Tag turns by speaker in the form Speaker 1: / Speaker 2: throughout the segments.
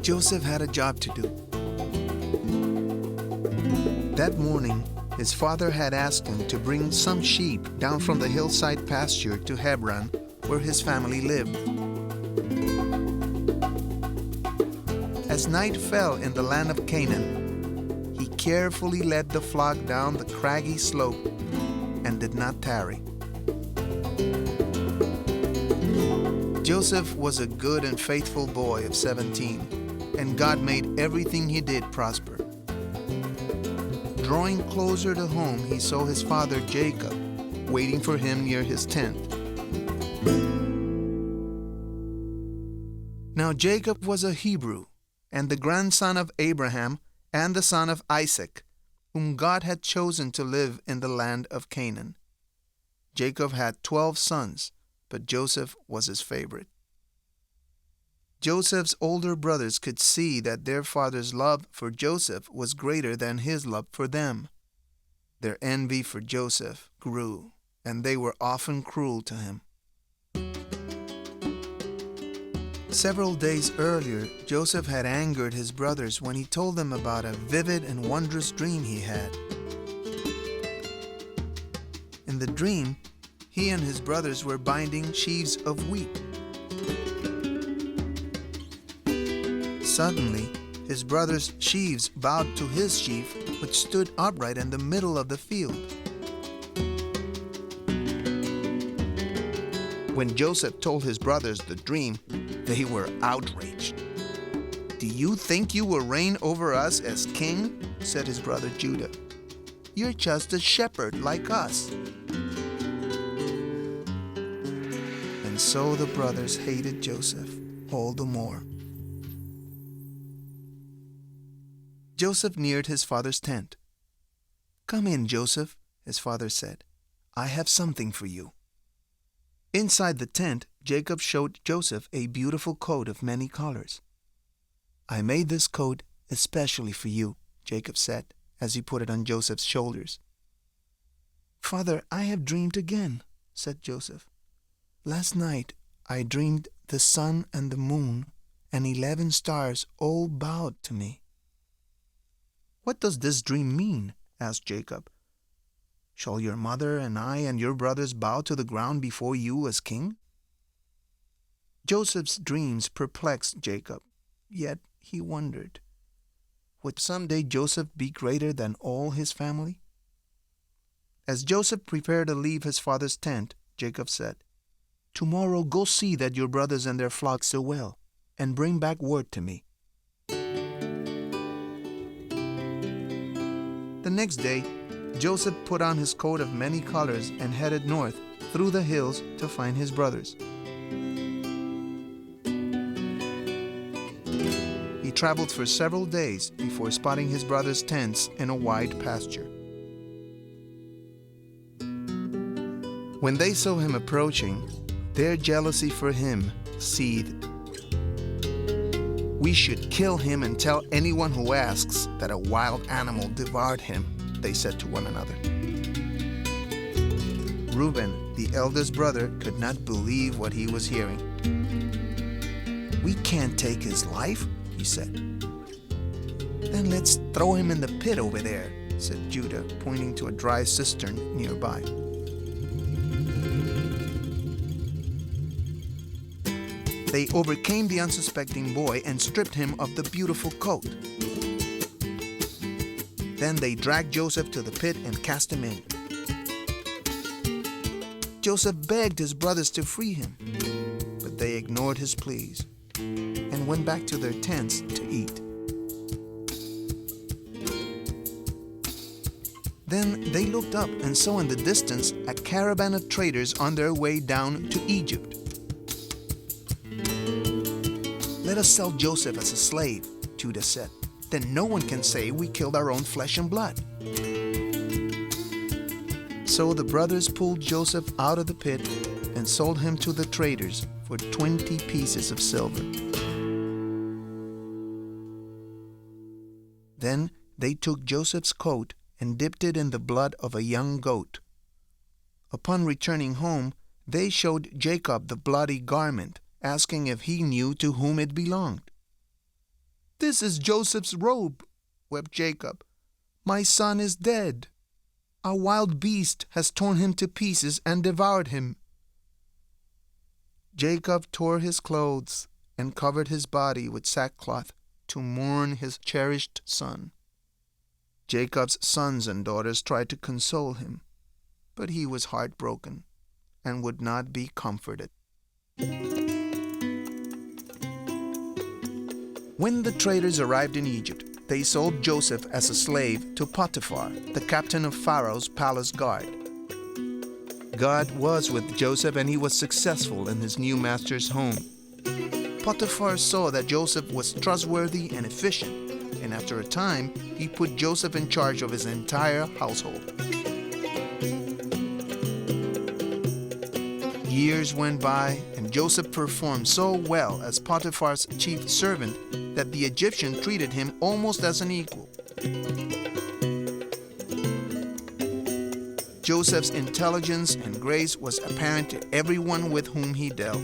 Speaker 1: Joseph had a job to do. That morning, his father had asked him to bring some sheep down from the hillside pasture to Hebron, where his family lived. As night fell in the land of Canaan, he carefully led the flock down the craggy slope and did not tarry. Joseph was a good and faithful boy of 17, and God made everything he did prosper. Drawing closer to home, he saw his father Jacob waiting for him near his tent. Now Jacob was a Hebrew, and the grandson of Abraham and the son of Isaac, whom God had chosen to live in the land of Canaan. Jacob had 12 sons, but Joseph was his favorite. Joseph's older brothers could see that their father's love for Joseph was greater than his love for them. Their envy for Joseph grew, and they were often cruel to him. Several days earlier, Joseph had angered his brothers when he told them about a vivid and wondrous dream he had. In the dream, he and his brothers were binding sheaves of wheat. Suddenly, his brother's sheaves bowed to his sheaf, which stood upright in the middle of the field. When Joseph told his brothers the dream, they were outraged. "Do you think you will reign over us as king?" said his brother Judah. "You're just a shepherd like us." And so the brothers hated Joseph all the more. Joseph neared his father's tent. "Come in, Joseph," his father said. "I have something for you." Inside the tent, Jacob showed Joseph a beautiful coat of many colors. "I made this coat especially for you," Jacob said, as he put it on Joseph's shoulders. "Father, I have dreamed again," said Joseph. "Last night I dreamed the sun and the moon and 11 stars all bowed to me." "What does this dream mean?" asked Jacob. "Shall your mother and I and your brothers bow to the ground before you as king?" Joseph's dreams perplexed Jacob, yet he wondered, would someday Joseph be greater than all his family? As Joseph prepared to leave his father's tent, Jacob said, "Tomorrow go see that your brothers and their flocks do well, and bring back word to me." The next day, Joseph put on his coat of many colors and headed north through the hills to find his brothers. He traveled for several days before spotting his brothers' tents in a wide pasture. When they saw him approaching, their jealousy for him seethed. "We should kill him and tell anyone who asks that a wild animal devoured him," they said to one another. Reuben, the eldest brother, could not believe what he was hearing. "We can't take his life," he said. "Then let's throw him in the pit over there," said Judah, pointing to a dry cistern nearby. They overcame the unsuspecting boy and stripped him of the beautiful coat. Then they dragged Joseph to the pit and cast him in. Joseph begged his brothers to free him, but they ignored his pleas and went back to their tents to eat. Then they looked up and saw in the distance a caravan of traders on their way down to Egypt. "Let us sell Joseph as a slave," Judah said. "Then no one can say we killed our own flesh and blood." So the brothers pulled Joseph out of the pit and sold him to the traders for 20 pieces of silver. Then they took Joseph's coat and dipped it in the blood of a young goat. Upon returning home, they showed Jacob the bloody garment, asking if he knew to whom it belonged. "This is Joseph's robe," wept Jacob. "My son is dead. A wild beast has torn him to pieces and devoured him." Jacob tore his clothes and covered his body with sackcloth to mourn his cherished son. Jacob's sons and daughters tried to console him, but he was heartbroken and would not be comforted. When the traders arrived in Egypt, they sold Joseph as a slave to Potiphar, the captain of Pharaoh's palace guard. God was with Joseph, and he was successful in his new master's home. Potiphar saw that Joseph was trustworthy and efficient, and after a time, he put Joseph in charge of his entire household. Years went by, and Joseph performed so well as Potiphar's chief servant that the Egyptian treated him almost as an equal. Joseph's intelligence and grace was apparent to everyone with whom he dealt.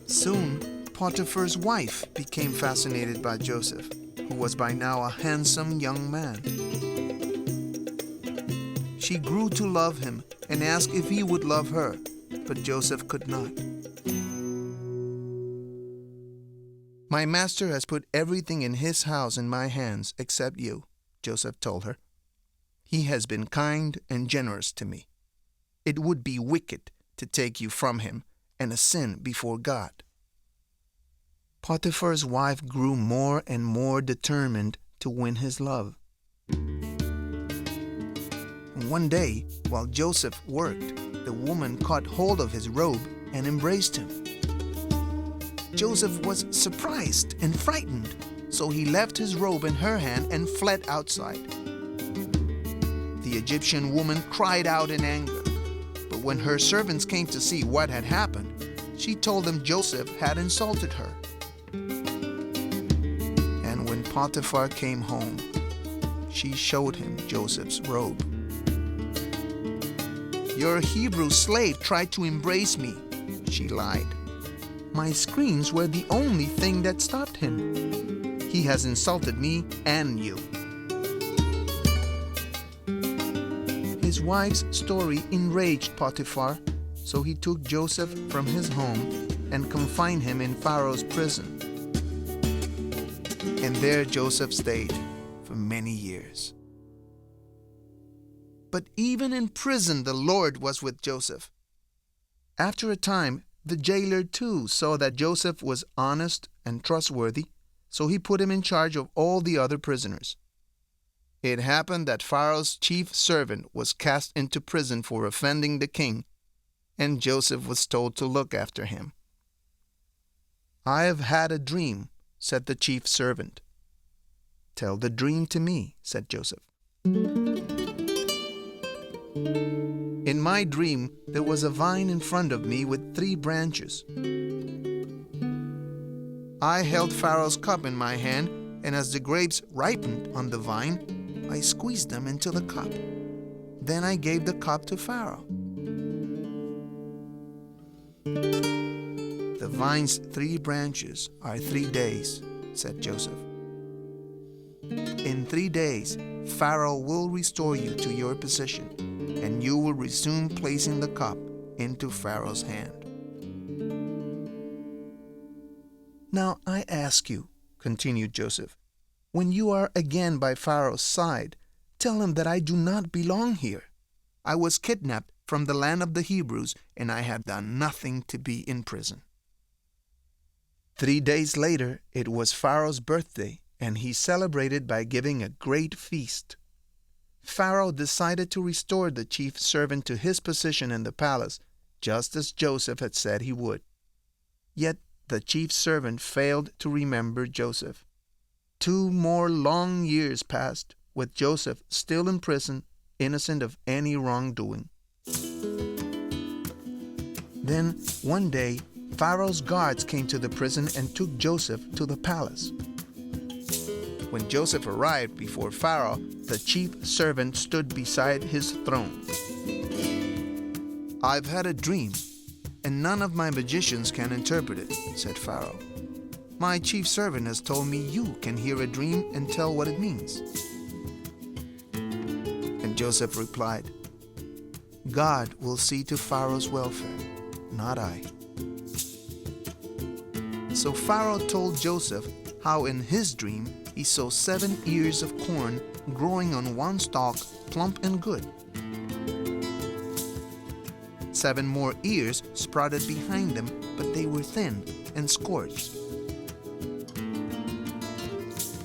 Speaker 1: Soon, Potiphar's wife became fascinated by Joseph, who was by now a handsome young man. She grew to love him and asked if he would love her, but Joseph could not. "My master has put everything in his house in my hands except you," Joseph told her. "He has been kind and generous to me. It would be wicked to take you from him and a sin before God." Potiphar's wife grew more and more determined to win his love. And one day, while Joseph worked, the woman caught hold of his robe and embraced him. Joseph was surprised and frightened, so he left his robe in her hand and fled outside. The Egyptian woman cried out in anger, but when her servants came to see what had happened, she told them Joseph had insulted her. And when Potiphar came home, she showed him Joseph's robe. "Your Hebrew slave tried to embrace me," she lied. "My screams were the only thing that stopped him. He has insulted me and you." His wife's story enraged Potiphar, so he took Joseph from his home and confined him in Pharaoh's prison. And there Joseph stayed for many years. But even in prison, the Lord was with Joseph. After a time, the jailer too saw that Joseph was honest and trustworthy, so he put him in charge of all the other prisoners. It happened that Pharaoh's chief servant was cast into prison for offending the king, and Joseph was told to look after him. "I have had a dream," said the chief servant. "Tell the dream to me," said Joseph. "In my dream, there was a vine in front of me with 3 branches. I held Pharaoh's cup in my hand, and as the grapes ripened on the vine, I squeezed them into the cup. Then I gave the cup to Pharaoh." "The vine's 3 branches are 3 days," said Joseph. "In 3 days, Pharaoh will restore you to your position, and you will resume placing the cup into Pharaoh's hand." "Now I ask you," continued Joseph, When you are again by Pharaoh's side, tell him that I do not belong here. I was kidnapped from the land of the Hebrews, and I have done nothing to be in prison." 3 days later, it was Pharaoh's birthday, and he celebrated by giving a great feast. Pharaoh decided to restore the chief servant to his position in the palace, just as Joseph had said he would. Yet the chief servant failed to remember Joseph. 2 more long years passed, with Joseph still in prison, innocent of any wrongdoing. Then, one day, Pharaoh's guards came to the prison and took Joseph to the palace. When Joseph arrived before Pharaoh, the chief servant stood beside his throne. "I've had a dream, and none of my magicians can interpret it," said Pharaoh. "My chief servant has told me you can hear a dream and tell what it means." And Joseph replied, "God will see to Pharaoh's welfare, not I." So Pharaoh told Joseph how in his dream he saw 7 ears of corn growing on one stalk, plump and good. 7 more ears sprouted behind them, but they were thin and scorched.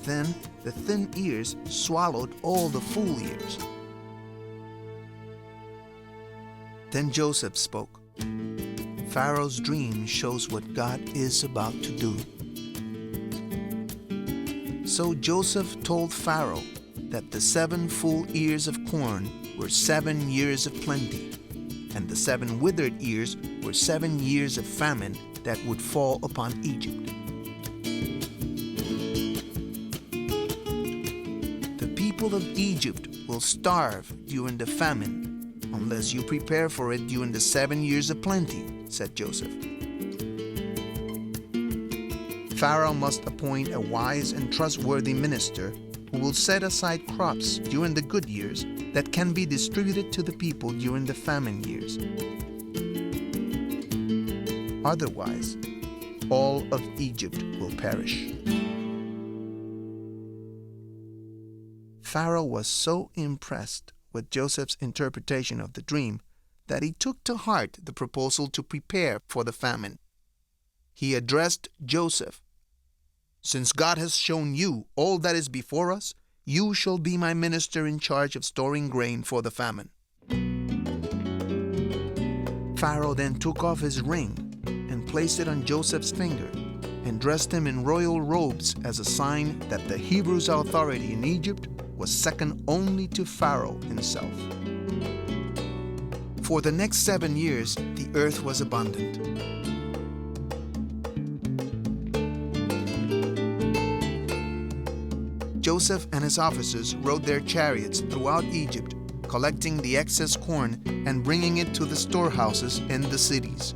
Speaker 1: Then the thin ears swallowed all the full ears. Then Joseph spoke. Pharaoh's dream shows what God is about to do. So Joseph told Pharaoh that the 7 full ears of corn were 7 years of plenty, and the 7 withered ears were 7 years of famine that would fall upon Egypt. "The people of Egypt will starve during the famine unless you prepare for it during the 7 years of plenty," said Joseph. Pharaoh must appoint a wise and trustworthy minister who will set aside crops during the good years that can be distributed to the people during the famine years. Otherwise, all of Egypt will perish. Pharaoh was so impressed with Joseph's interpretation of the dream that he took to heart the proposal to prepare for the famine. He addressed Joseph, "Since God has shown you all that is before us, you shall be my minister in charge of storing grain for the famine." Pharaoh then took off his ring and placed it on Joseph's finger and dressed him in royal robes as a sign that the Hebrews' authority in Egypt was second only to Pharaoh himself. For the next 7 years, the earth was abundant. Joseph and his officers rode their chariots throughout Egypt, collecting the excess corn and bringing it to the storehouses in the cities.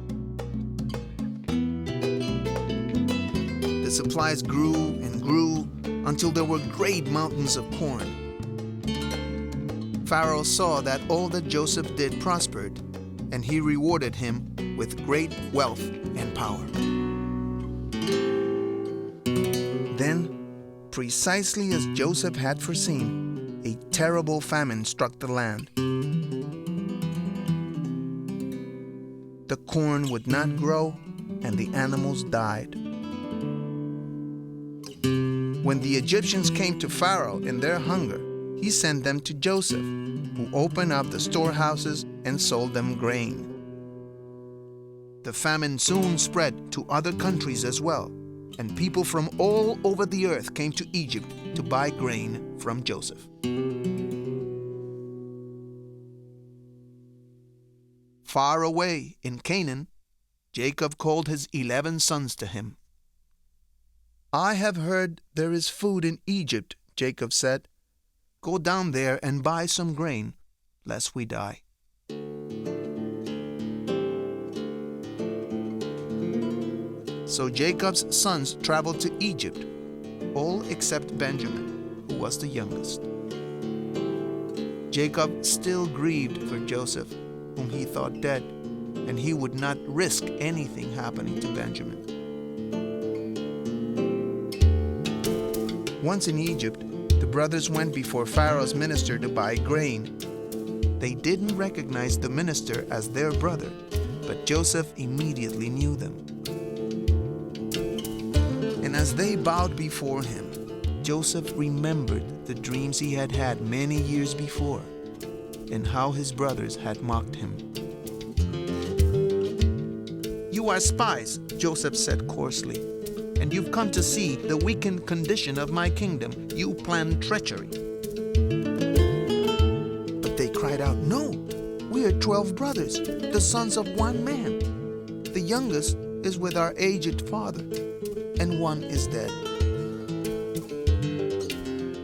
Speaker 1: The supplies grew and grew until there were great mountains of corn. Pharaoh saw that all that Joseph did prospered, and he rewarded him with great wealth and power. Then, precisely as Joseph had foreseen, a terrible famine struck the land. The corn would not grow, and the animals died. When the Egyptians came to Pharaoh in their hunger, he sent them to Joseph, who opened up the storehouses and sold them grain. The famine soon spread to other countries as well, and people from all over the earth came to Egypt to buy grain from Joseph. Far away in Canaan, Jacob called his 11 sons to him. "I have heard there is food in Egypt," Jacob said. "Go down there and buy some grain, lest we die." So Jacob's sons traveled to Egypt, all except Benjamin, who was the youngest. Jacob still grieved for Joseph, whom he thought dead, and he would not risk anything happening to Benjamin. Once in Egypt, the brothers went before Pharaoh's minister to buy grain. They didn't recognize the minister as their brother, but Joseph immediately knew them. And as they bowed before him, Joseph remembered the dreams he had had many years before and how his brothers had mocked him. "You are spies," Joseph said coarsely, "and you've come to see the weakened condition of my kingdom. You plan treachery." But they cried out, "No, we are 12 brothers, the sons of one man. The youngest is with our aged father, and one is dead."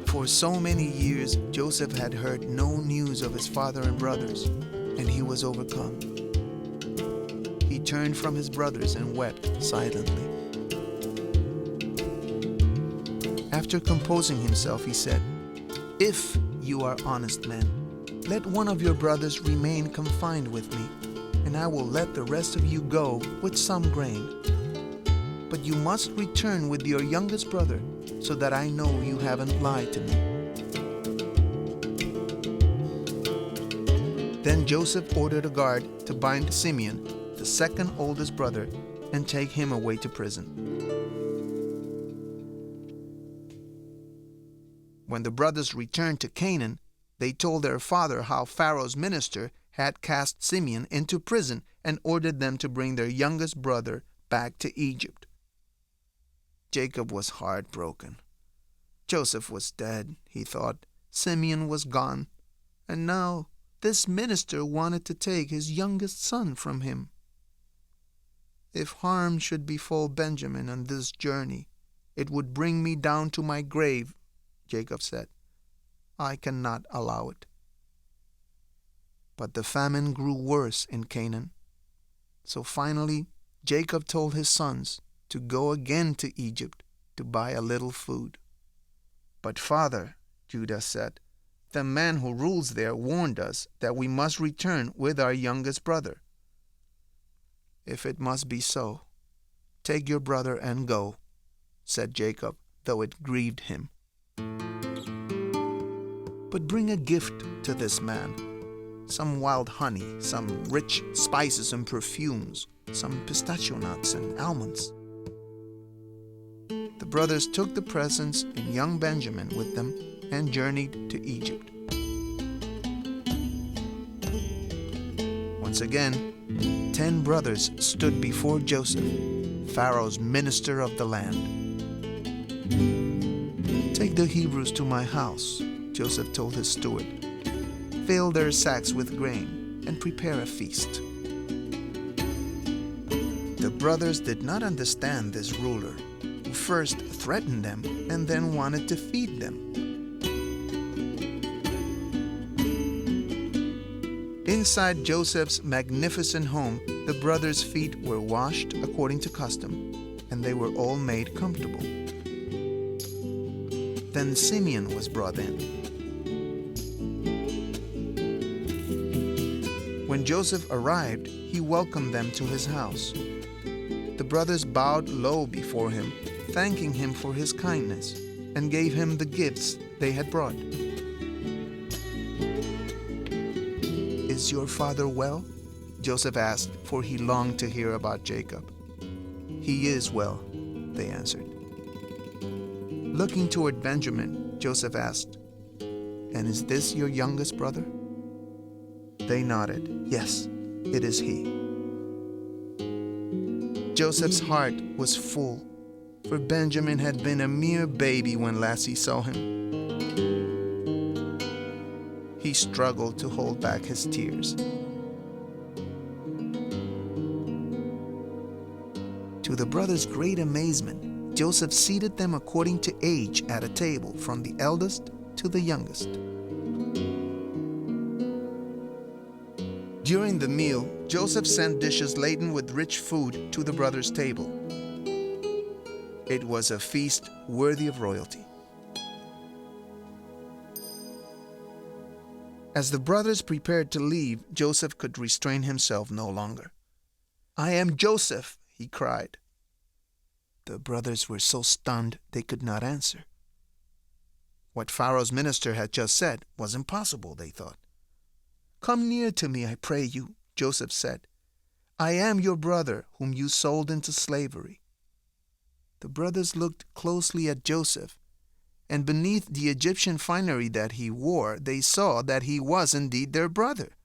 Speaker 1: For so many years, Joseph had heard no news of his father and brothers, and he was overcome. He turned from his brothers and wept silently. After composing himself, he said, "If you are honest men, let one of your brothers remain confined with me, and I will let the rest of you go with some grain. But you must return with your youngest brother, so that I know you haven't lied to me." Then Joseph ordered a guard to bind Simeon, the second oldest brother, and take him away to prison. When the brothers returned to Canaan, they told their father how Pharaoh's minister had cast Simeon into prison and ordered them to bring their youngest brother back to Egypt. Jacob was heartbroken. Joseph was dead, he thought. Simeon was gone. And now this minister wanted to take his youngest son from him. "If harm should befall Benjamin on this journey, it would bring me down to my grave," Jacob said. "I cannot allow it." But the famine grew worse in Canaan. So finally, Jacob told his sons to go again to Egypt to buy a little food. "But father," Judah said, "the man who rules there warned us that we must return with our youngest brother." "If it must be so, take your brother and go," said Jacob, though it grieved him. "But bring a gift to this man, some wild honey, some rich spices and perfumes, some pistachio nuts and almonds." The brothers took the presents and young Benjamin with them and journeyed to Egypt. Once again, 10 brothers stood before Joseph, Pharaoh's minister of the land. "Take the Hebrews to my house," Joseph told his steward. "Fill their sacks with grain and prepare a feast." The brothers did not understand this ruler, who first threatened them and then wanted to feed them. Inside Joseph's magnificent home, the brothers' feet were washed according to custom, and they were all made comfortable. Then Simeon was brought in. When Joseph arrived, he welcomed them to his house. The brothers bowed low before him, thanking him for his kindness, and gave him the gifts they had brought. "Is your father well?" Joseph asked, for he longed to hear about Jacob. "He is well," they answered. Looking toward Benjamin, Joseph asked, "And is this your youngest brother?" They nodded. "Yes, it is he." Joseph's heart was full, for Benjamin had been a mere baby when last he saw him. He struggled to hold back his tears. To the brothers' great amazement, Joseph seated them according to age at a table, from the eldest to the youngest. During the meal, Joseph sent dishes laden with rich food to the brothers' table. It was a feast worthy of royalty. As the brothers prepared to leave, Joseph could restrain himself no longer. "I am Joseph," he cried. The brothers were so stunned they could not answer. What Pharaoh's minister had just said was impossible, they thought. "Come near to me, I pray you," Joseph said. "I am your brother whom you sold into slavery." The brothers looked closely at Joseph, and beneath the Egyptian finery that he wore, they saw that he was indeed their brother.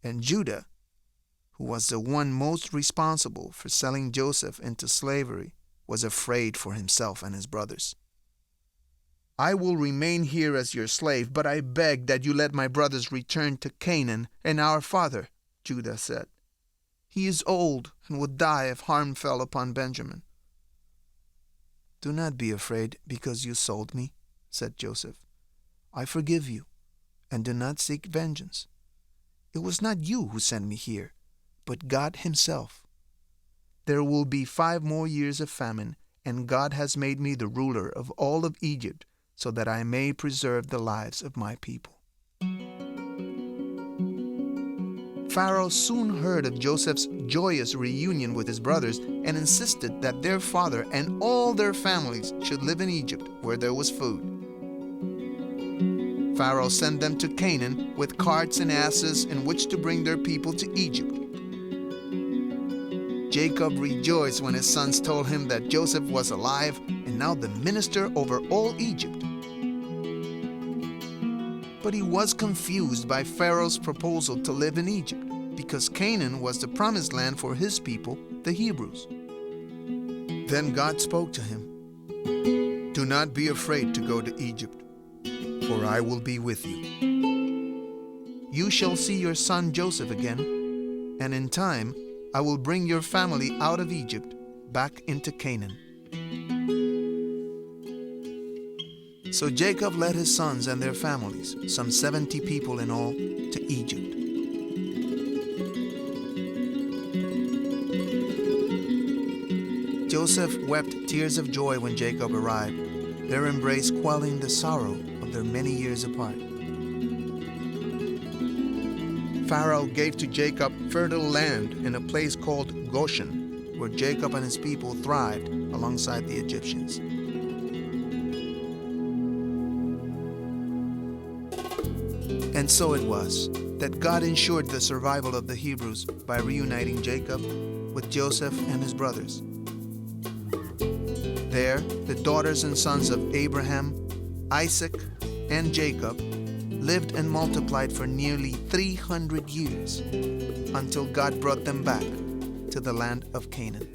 Speaker 1: And Judah, who was the one most responsible for selling Joseph into slavery, was afraid for himself and his brothers. "I will remain here as your slave, but I beg that you let my brothers return to Canaan and our father," Judah said. "He is old and would die if harm fell upon Benjamin." "Do not be afraid because you sold me," said Joseph. "I forgive you, and do not seek vengeance. It was not you who sent me here, but God Himself. There will be 5 more years of famine, and God has made me the ruler of all of Egypt, so that I may preserve the lives of my people." Pharaoh soon heard of Joseph's joyous reunion with his brothers and insisted that their father and all their families should live in Egypt, where there was food. Pharaoh sent them to Canaan with carts and asses in which to bring their people to Egypt. Jacob rejoiced when his sons told him that Joseph was alive and now the minister over all Egypt. But he was confused by Pharaoh's proposal to live in Egypt, because Canaan was the promised land for his people, the Hebrews. Then God spoke to him. "Do not be afraid to go to Egypt, for I will be with you. You shall see your son Joseph again, and in time I will bring your family out of Egypt back into Canaan." So Jacob led his sons and their families, some 70 people in all, to Egypt. Joseph wept tears of joy when Jacob arrived, their embrace quelling the sorrow of their many years apart. Pharaoh gave to Jacob fertile land in a place called Goshen, where Jacob and his people thrived alongside the Egyptians. And so it was that God ensured the survival of the Hebrews by reuniting Jacob with Joseph and his brothers. There, the daughters and sons of Abraham, Isaac, and Jacob lived and multiplied for nearly 300 years until God brought them back to the land of Canaan.